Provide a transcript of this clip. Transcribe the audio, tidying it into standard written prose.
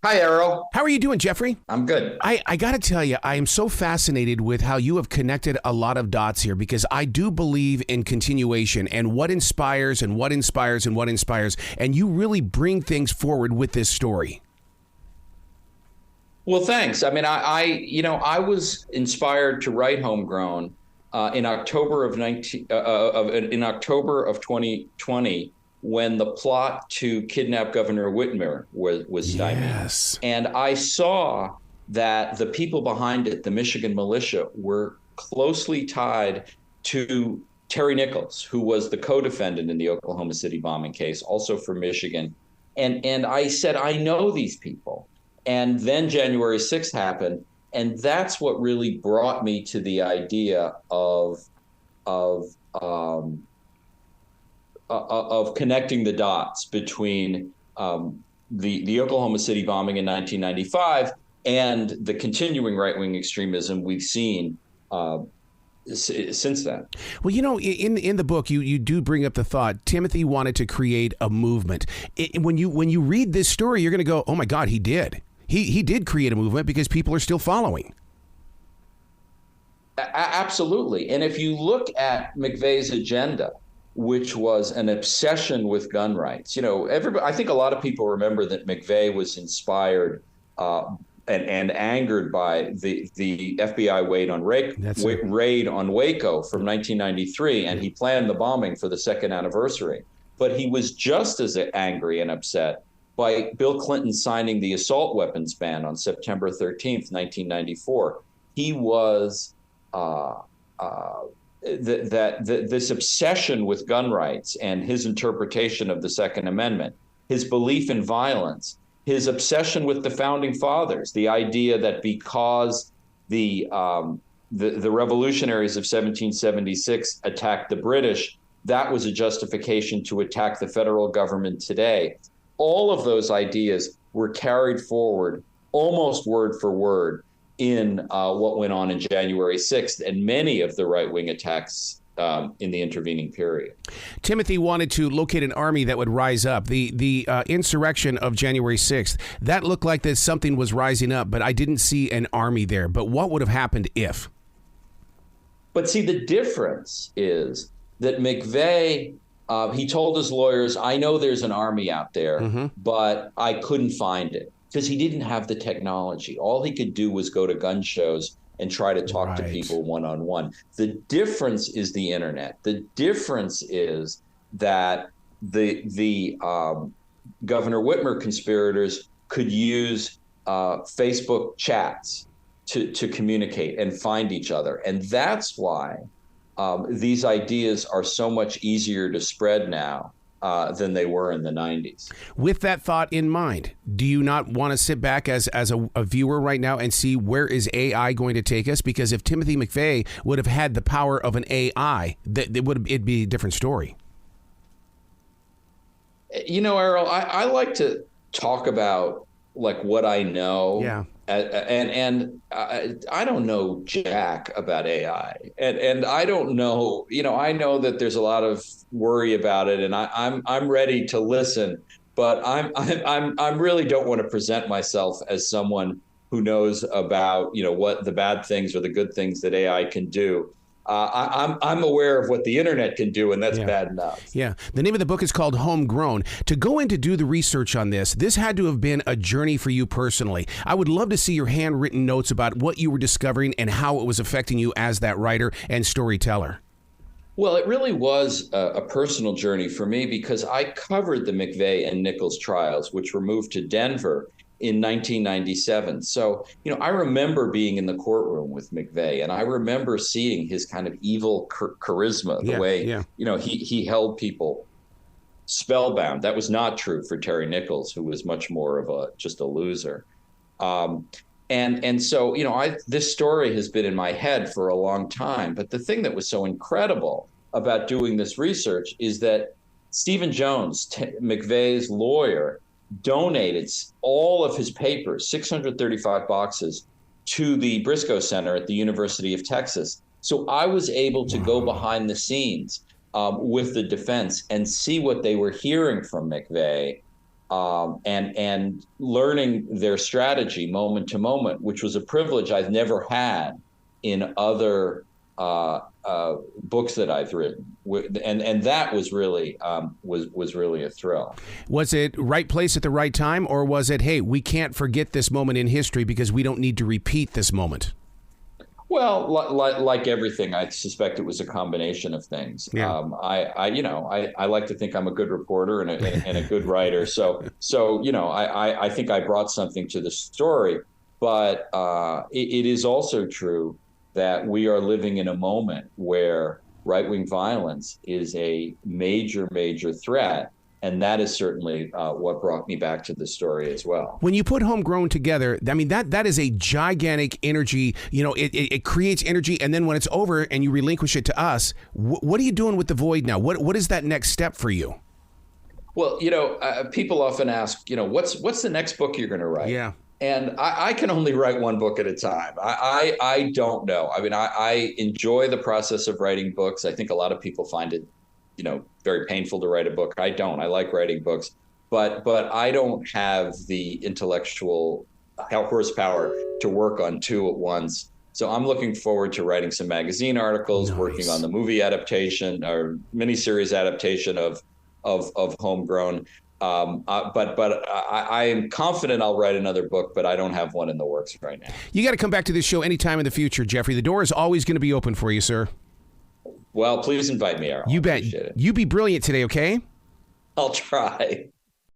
Hi, Errol. How are you doing, Jeffrey? I'm good. I got to tell you, I am so fascinated with how you have connected a lot of dots here, because I do believe in continuation and what inspires and what inspires and what inspires. And you really bring things forward with this story. Well, thanks. I mean, I was inspired to write Homegrown in October of 2020, when the plot to kidnap Governor Whitmer was stymied. Yes. And I saw that the people behind it, the Michigan militia, were closely tied to Terry Nichols, who was the co-defendant in the Oklahoma City bombing case, also from Michigan. And I said, I know these people. And then January 6th happened. And that's what really brought me to the idea of connecting the dots between the Oklahoma City bombing in 1995 and the continuing right-wing extremism we've seen since then. Well, you know, in the book, you do bring up the thought Timothy wanted to create a movement. When you read this story, you're going to go, oh my God, he did. He did create a movement because people are still following. Absolutely. And if you look at McVeigh's agenda, which was an obsession with gun rights. You know, I think a lot of people remember that McVeigh was inspired and angered by the FBI raid on Waco from 1993, and he planned the bombing for the second anniversary. But he was just as angry and upset by Bill Clinton signing the assault weapons ban on September 13th, 1994. He was this obsession with gun rights and his interpretation of the Second Amendment, his belief in violence, his obsession with the founding fathers, the idea that because the revolutionaries of 1776 attacked the British, that was a justification to attack the federal government today. All of those ideas were carried forward almost word for word in what went on in January 6th and many of the right-wing attacks in the intervening period. Timothy wanted to locate an army that would rise up. The insurrection of January 6th, that looked like that something was rising up, but I didn't see an army there. But what would have happened if? But see, the difference is that McVeigh, he told his lawyers, I know there's an army out there, but I couldn't find it. Because he didn't have the technology. All he could do was go to gun shows and try to talk to people one-on-one. The difference is the internet. The difference is that the Governor Whitmer conspirators could use Facebook chats to communicate and find each other. And that's why these ideas are so much easier to spread now than they were in the 90s. With that thought in mind, do you not want to sit back as a viewer right now and see where is AI going to take us? Because if Timothy McVeigh would have had the power of an AI, it'd be a different story. You know, Errol, I like to talk about like what I know. Yeah. And I don't know jack about AI, and I don't know. You know, I know that there's a lot of worry about it, and I'm ready to listen, but I'm really don't want to present myself as someone who knows about what the bad things or the good things that AI can do. I'm aware of what the internet can do, and that's bad enough. Yeah. The name of the book is called Homegrown. To go in to do the research on this had to have been a journey for you personally. I would love to see your handwritten notes about what you were discovering and how it was affecting you as that writer and storyteller. Well, it really was a personal journey for me because I covered the McVeigh and Nichols trials, which were moved to Denver in 1997. So, I remember being in the courtroom with McVeigh, and I remember seeing his kind of evil charisma, the way, he held people spellbound. That was not true for Terry Nichols, who was much more of just a loser. And so, this story has been in my head for a long time. But the thing that was so incredible about doing this research is that Stephen Jones, McVeigh's lawyer, donated all of his papers, 635 boxes, to the Briscoe Center at the University of Texas. So I was able to go behind the scenes with the defense and see what they were hearing from McVeigh and learning their strategy moment to moment, which was a privilege I've never had in other books that I've written, and that was really was really a thrill. Was it right place at the right time, or was it, hey, we can't forget this moment in history because we don't need to repeat this moment? Well, like everything, I suspect it was a combination of things. Yeah. I like to think I'm a good reporter and a good writer. So I think I brought something to the story. But it is also true that we are living in a moment where right-wing violence is a major, major threat. And that is certainly what brought me back to the story as well. When you put Homegrown together, I mean, that is a gigantic energy. It creates energy. And then when it's over and you relinquish it to us, what are you doing with The Void now? What is that next step for you? Well, people often ask, what's the next book you're going to write? Yeah. And I can only write one book at a time. I don't know. I mean, I enjoy the process of writing books. I think a lot of people find it very painful to write a book. I don't. I like writing books, but I don't have the intellectual horsepower to work on two at once. So I'm looking forward to writing some magazine articles, Nice. working on the movie adaptation or miniseries adaptation of Homegrown. But I am confident I'll write another book, but I don't have one in the works right now. You got to come back to this show anytime in the future, Jeffrey. The door is always going to be open for you, sir. Well, please invite me, Errol. You bet. You be brilliant today, okay? I'll try.